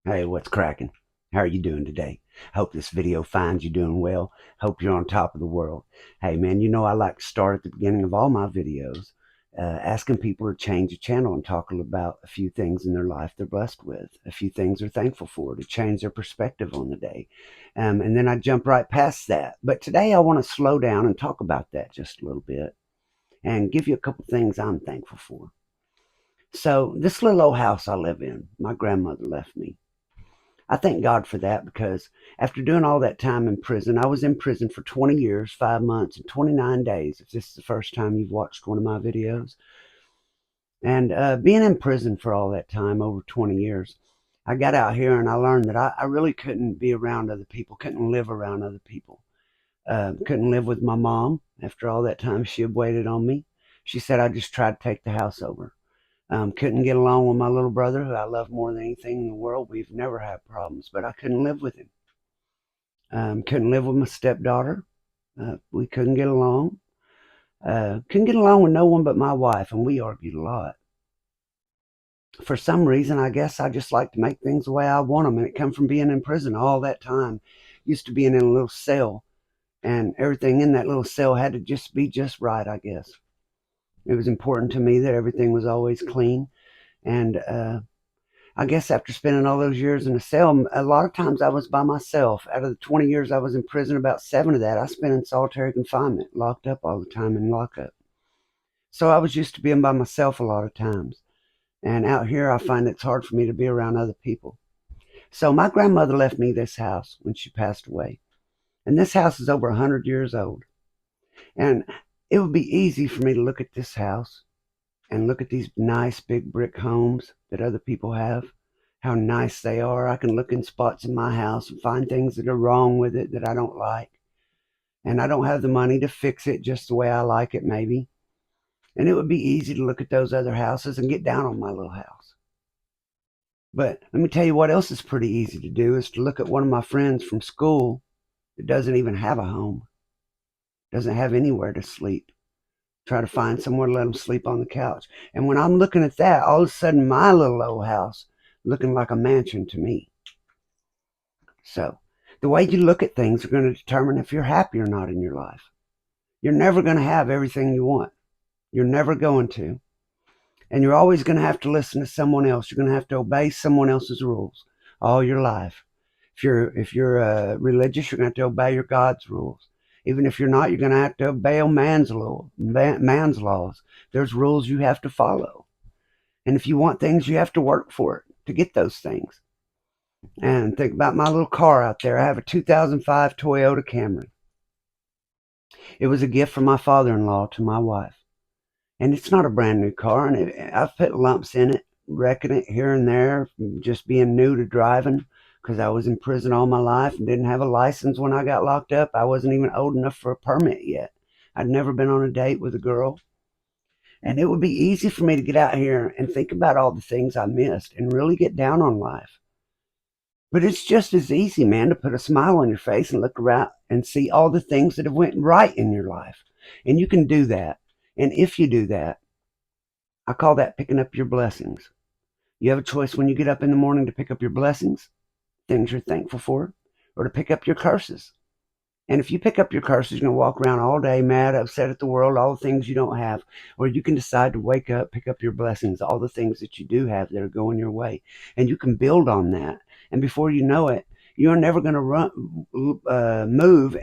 Hey, what's cracking? How are you doing today? Hope this video finds you doing well. Hope you're on top of the world. Hey, man, I like to start at the beginning of all my videos, asking people to change the channel and talk about a few things in their life they're blessed with, a few things they're thankful for, to change their perspective on the day. And then I jump right past that. But today I want to slow down and talk about that just a little bit and give you a couple things I'm thankful for. So, this little old house I live in, my grandmother left me. I thank God for that because after doing all that time in prison, I was in prison for 20 years, 5 months, and 29 days. If this is the first time you've watched one of my videos, and being in prison for all that time, over 20 years, I got out here and I learned that I really couldn't be around other people, couldn't live around other people. Couldn't live with my mom after all that time she had waited on me. She said I just tried to take the house over. Couldn't get along with my little brother, who I love more than anything in the world. We've never had problems, but I couldn't live with him. Couldn't live with my stepdaughter. We couldn't get along. Couldn't get along with no one but my wife, and we argued a lot. For some reason, I guess I just like to make things the way I want them, and it come from being in prison all that time. Used to being in a little cell, and everything in that little cell had to just be just right, I guess. It was important to me that everything was always clean, and I guess after spending all those years in a cell, a lot of times I was by myself. Out of the 20 years I was in prison, about 7 of that I spent in solitary confinement, locked up all the time in lockup. So I was used to being by myself a lot of times. And out here, I find it's hard for me to be around other people. So my grandmother left me this house when she passed away. And this house is over 100 years old. And it would be easy for me to look at this house and look at these nice big brick homes that other people have, how nice they are. I can look in spots in my house and find things that are wrong with it that I don't like. And I don't have the money to fix it just the way I like it, maybe. And it would be easy to look at those other houses and get down on my little house. But let me tell you what else is pretty easy to do is to look at one of my friends from school that doesn't even have a home, doesn't have anywhere to sleep. Try to find somewhere to let them sleep on the couch. And when I'm looking at that, all of a sudden my little old house looking like a mansion to me. So the way you look at things are going to determine if you're happy or not in your life. You're never going to have everything you want. You're never going to. And you're always going to have to listen to someone else. You're going to have to obey someone else's rules all your life. If you're religious, you're going to have to obey your God's rules. Even if you're not, you're going to have to obey man's laws. There's rules you have to follow. And if you want things, you have to work for it to get those things. And think about my little car out there. I have a 2005 Toyota Camry. It was a gift from my father-in-law to my wife. And it's not a brand new car. And I've put lumps in it, wrecking it here and there, just being new to driving, because I was in prison all my life and didn't have a license when I got locked up. I wasn't even old enough for a permit yet. I'd never been on a date with a girl. And it would be easy for me to get out here and think about all the things I missed and really get down on life. But it's just as easy, man, to put a smile on your face and look around and see all the things that have went right in your life. And you can do that. And if you do that, I call that picking up your blessings. You have a choice when you get up in the morning to pick up your blessings, things you're thankful for, or to pick up your curses. And if you pick up your curses, you're going to walk around all day mad, upset at the world, all the things you don't have. Or you can decide to wake up, pick up your blessings, all the things that you do have that are going your way. And you can build on that. And before you know it, you're never going to move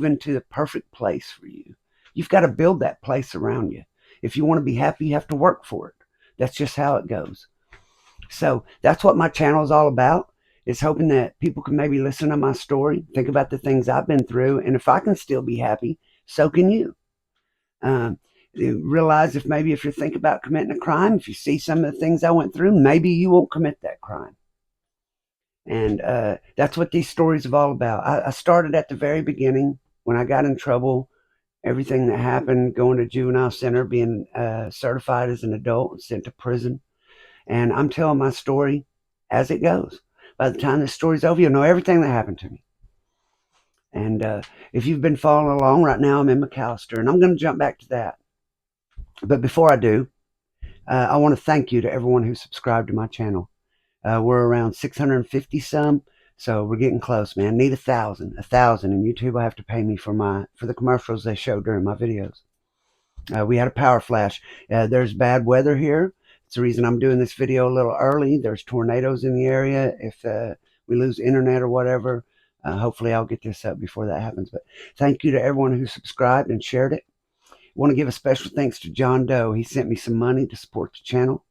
into the perfect place for you. You've got to build that place around you. If you want to be happy, you have to work for it. That's just how it goes. So that's what my channel is all about, is hoping that people can maybe listen to my story, think about the things I've been through, and if I can still be happy, so can you. You realize if you're thinking about committing a crime, if you see some of the things I went through, maybe you won't commit that crime. And that's what these stories are all about. I started at the very beginning when I got in trouble, everything that happened, going to juvenile center, being certified as an adult and sent to prison. And I'm telling my story as it goes. By the time this story's over, you'll know everything that happened to me. And if you've been following along, right now I'm in McAllister, and I'm going to jump back to that. But before I do, I want to thank you to everyone who subscribed to my channel. We're around 650 some, so we're getting close, man. Need 1,000, and YouTube will have to pay me for the commercials they show during my videos. We had a power flash. There's bad weather here. It's the reason I'm doing this video a little early. There's tornadoes in the area. If we lose internet or whatever, hopefully I'll get this up before that happens. But thank you to everyone who subscribed and shared it. I want to give a special thanks to John Doe. He sent me some money to support the channel.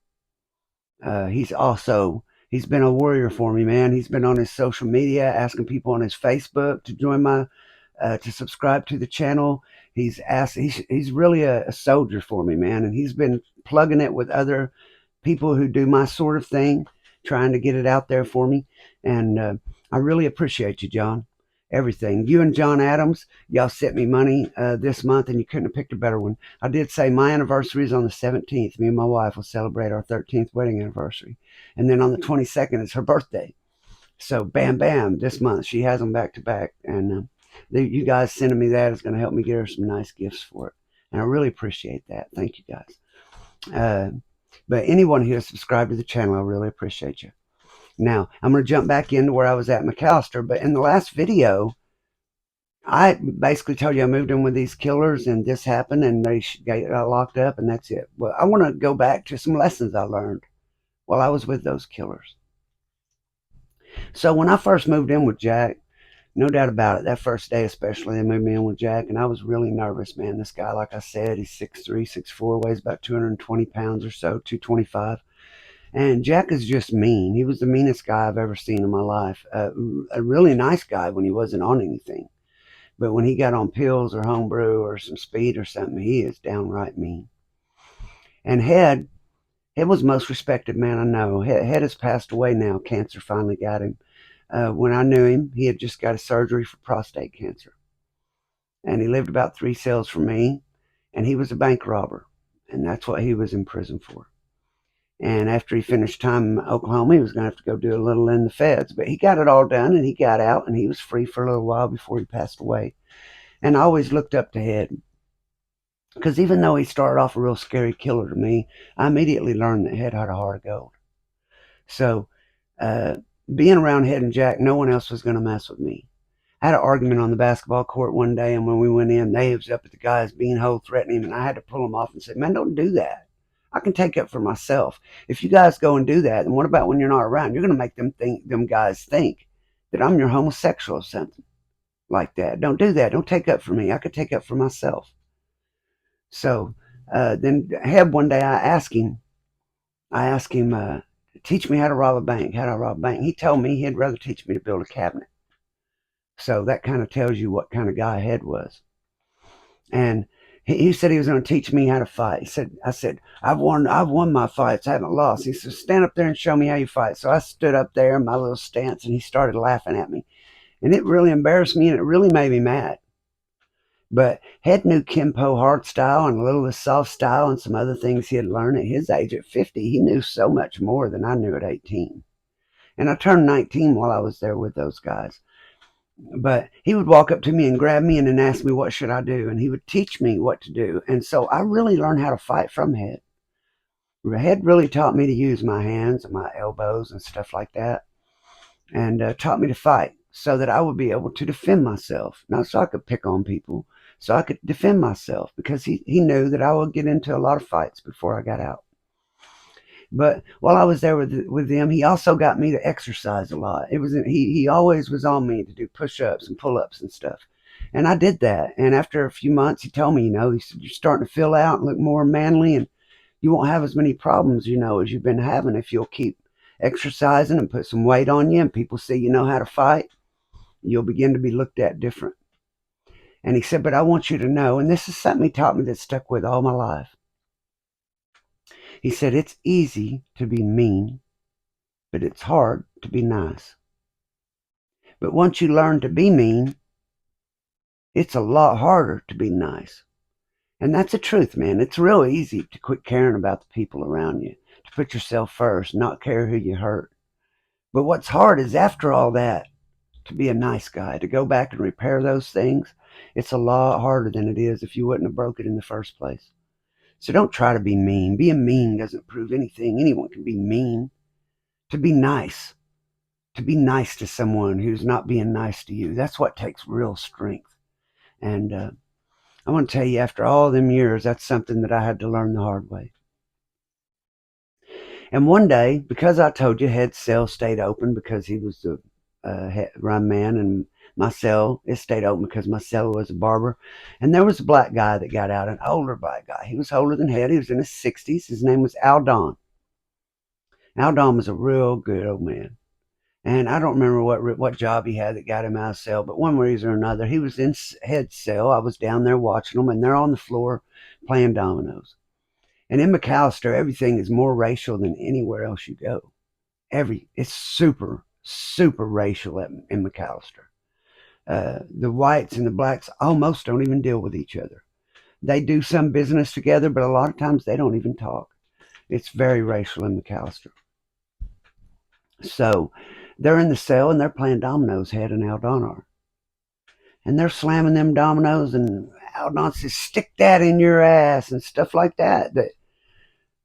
He's been a warrior for me, man. He's been on his social media asking people on his Facebook to join to subscribe to the channel. He's really a soldier for me, man, and he's been plugging it with other people who do my sort of thing, trying to get it out there for me. And I really appreciate you, John. Everything. You and John Adams, y'all sent me money this month, and you couldn't have picked a better one. I did say my anniversary is on the 17th. Me and my wife will celebrate our 13th wedding anniversary. And then on the 22nd is her birthday. So bam, bam, this month. She has them back to back. And you guys sending me that is going to help me get her some nice gifts for it. And I really appreciate that. Thank you, guys. But anyone who has subscribed to the channel, I really appreciate you. Now, I'm going to jump back into where I was at McAllister. But in the last video, I basically told you I moved in with these killers and this happened and they got locked up and that's it. Well, I want to go back to some lessons I learned while I was with those killers. So when I first moved in with Jack, no doubt about it, that first day especially, they moved me in with Jack, and I was really nervous, man. This guy, like I said, he's 6'3", 6'4", weighs about 220 pounds or so, 225. And Jack is just mean. He was the meanest guy I've ever seen in my life. A really nice guy when he wasn't on anything. But when he got on pills or homebrew or some speed or something, he is downright mean. And Head was the most respected man I know. Head has passed away now. Cancer finally got him. When I knew him, he had just got a surgery for prostate cancer. And he lived about 3 cells from me. And he was a bank robber. And that's what he was in prison for. And after he finished time in Oklahoma, he was going to have to go do a little in the feds. But he got it all done, and he got out, and he was free for a little while before he passed away. And I always looked up to Head. Because even though he started off a real scary killer to me, I immediately learned that Head had a heart of gold. So being around Head and Jack, no one else was going to mess with me. I had an argument on the basketball court one day, and when we went in, they was up at the guy's beanhole threatening him, and I had to pull him off and say, man, don't do that. I can take up for myself. If you guys go and do that, then what about when you're not around? You're going to make them guys think that I'm your homosexual or something like that. Don't do that. Don't take up for me. I could take up for myself. So then Heb, one day I asked him, teach me how to rob a bank. How do I rob a bank? He told me he'd rather teach me to build a cabinet. So that kind of tells you what kind of guy Head was. And he said he was going to teach me how to fight. I said, I've won my fights. I haven't lost. He said, stand up there and show me how you fight. So I stood up there in my little stance, and he started laughing at me. And it really embarrassed me, and it really made me mad. But Head knew Kimpo hard style and a little of the soft style and some other things he had learned at his age. At 50, he knew so much more than I knew at 18. And I turned 19 while I was there with those guys. But he would walk up to me and grab me and then ask me what should I do, and he would teach me what to do. And so I really learned how to fight from Head. Head really taught me to use my hands and my elbows and stuff like that, and taught me to fight so that I would be able to defend myself, not so I could pick on people, so I could defend myself, because he knew that I would get into a lot of fights before I got out. But while I was there with them, he also got me to exercise a lot. He always was on me to do push-ups and pull-ups and stuff. And I did that. And after a few months, he told me, he said, you're starting to fill out and look more manly, and you won't have as many problems, as you've been having if you'll keep exercising and put some weight on you, and people see you know how to fight. You'll begin to be looked at different. And he said, but I want you to know, and this is something he taught me that stuck with all my life. He said, it's easy to be mean, but it's hard to be nice. But once you learn to be mean, it's a lot harder to be nice. And that's the truth, man. It's real easy to quit caring about the people around you, to put yourself first, not care who you hurt. But what's hard is after all that, to be a nice guy, to go back and repair those things. It's a lot harder than it is if you wouldn't have broke it in the first place. So don't try to be mean. Being mean doesn't prove anything. Anyone can be mean. to be nice, to be nice to someone who's not being nice to you. That's what takes real strength. And I want to tell you, after all them years, that's something that I had to learn the hard way. And one day, because I told you head cell stayed open because he was the run man, and my cell, it stayed open because my cell was a barber. And there was a black guy that got out, an older black guy. He was older than head. He was in his 60s. His name was Aldon. Aldon was a real good old man. And I don't remember what job he had that got him out of cell, but one reason or another, he was in head cell. I was down there watching them, and they're on the floor playing dominoes. And in McAllister, everything is more racial than anywhere else you go. It's super, super racial in McAllister. The whites and the blacks almost don't even deal with each other. They do some business together, but a lot of times they don't even talk. It's very racial in McAllister. So they're in the cell and they're playing dominoes, Head and Aldon are. And they're slamming them dominoes, and Aldon says, "Stick that in your ass," and stuff like that. That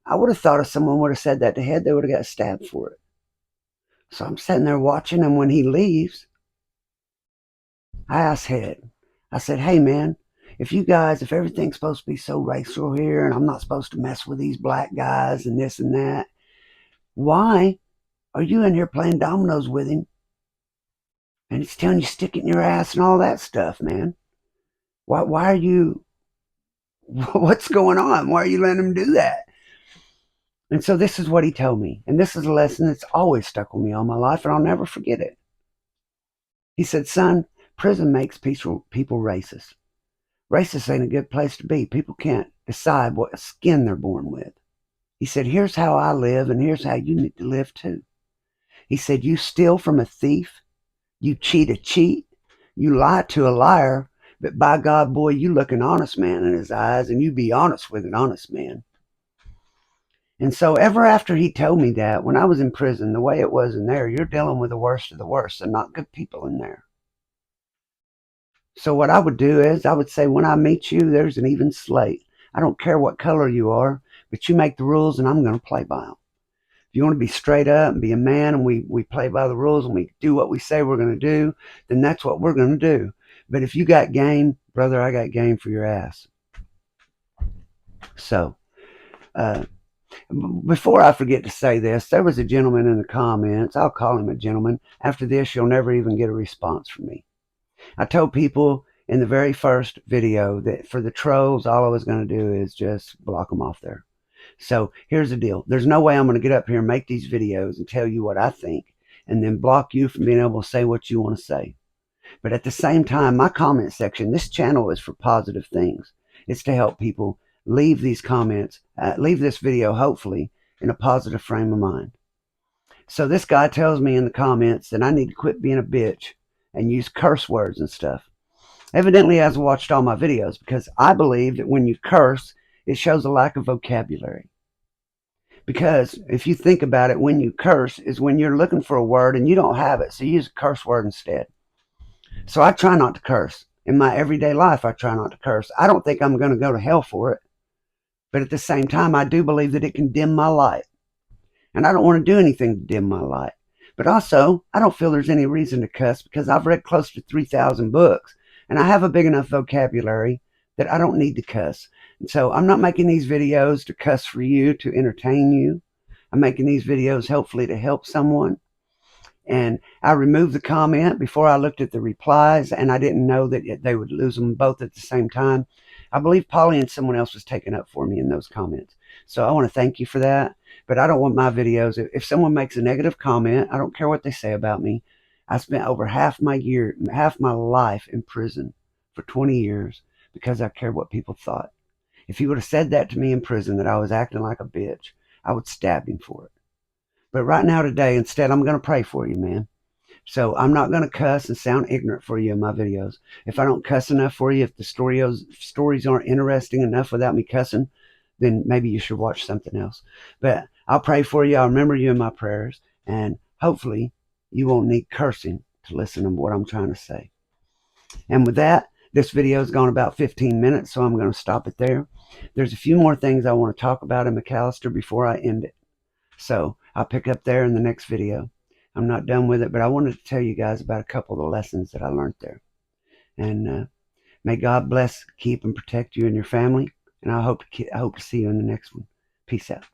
I would have thought if someone would have said that to Head, they would have got stabbed for it. So I'm sitting there watching, and when he leaves, I asked Head, I said, "Hey man, if everything's supposed to be so racial here, and I'm not supposed to mess with these black guys and this and that, why are you in here playing dominoes with him? And he's telling you stick it in your ass and all that stuff, man. Why are you, what's going on? Why are you letting him do that?" And so this is what he told me. And this is a lesson that's always stuck with me all my life, and I'll never forget it. He said, "Son, prison makes people racist. Racist ain't a good place to be. People can't decide what skin they're born with." He said, "Here's how I live, and here's how you need to live too." He said, "You steal from a thief, you cheat a cheat, you lie to a liar, but by God, boy, you look an honest man in his eyes, and you be honest with an honest man." And so ever after he told me that, when I was in prison, the way it was in there, you're dealing with the worst of the worst and not good people in there. So what I would do is I would say, when I meet you, there's an even slate. I don't care what color you are, but you make the rules and I'm going to play by them. If you want to be straight up and be a man, and we play by the rules and we do what we say we're going to do, then that's what we're going to do. But if you got game, brother, I got game for your ass. So, before I forget to say this, there was a gentleman in the comments. I'll call him a gentleman. After this, you'll never even get a response from me. I told people in the very first video that for the trolls, all I was going to do is just block them off there. So here's the deal. There's no way I'm going to get up here and make these videos and tell you what I think and then block you from being able to say what you want to say. But at the same time, my comment section, this channel is for positive things. It's to help people leave these comments, leave this video, hopefully, in a positive frame of mind. So this guy tells me in the comments that I need to quit being a bitch and use curse words and stuff. Evidently, he hasn't watched all my videos, because I believe that when you curse, it shows a lack of vocabulary. Because if you think about it, when you curse is when you're looking for a word and you don't have it, so you use a curse word instead. So I try not to curse. In my everyday life, I try not to curse. I don't think I'm going to go to hell for it. But at the same time, I do believe that it can dim my light. And I don't want to do anything to dim my light. But also, I don't feel there's any reason to cuss, because I've read close to 3,000 books. And I have a big enough vocabulary that I don't need to cuss. And so I'm not making these videos to cuss for you, to entertain you. I'm making these videos hopefully to help someone. And I removed the comment before I looked at the replies, and I didn't know that they would lose them both at the same time. I believe Polly and someone else was taking up for me in those comments. So I want to thank you for that. But I don't want my videos, if someone makes a negative comment, I don't care what they say about me. I spent over half my life in prison for 20 years because I cared what people thought. If he would have said that to me in prison, that I was acting like a bitch, I would stab him for it. But right now, today, instead, I'm going to pray for you, man. So I'm not going to cuss and sound ignorant for you in my videos. If I don't cuss enough for you, if the stories aren't interesting enough without me cussing, then maybe you should watch something else. But I'll pray for you. I'll remember you in my prayers. And hopefully you won't need cursing to listen to what I'm trying to say. And with that, this video has gone about 15 minutes, so I'm going to stop it there. There's a few more things I want to talk about in McAllister before I end it. So I'll pick up there in the next video. I'm not done with it, but I wanted to tell you guys about a couple of the lessons that I learned there. And may God bless, keep, and protect you and your family. And I hope to see you in the next one. Peace out.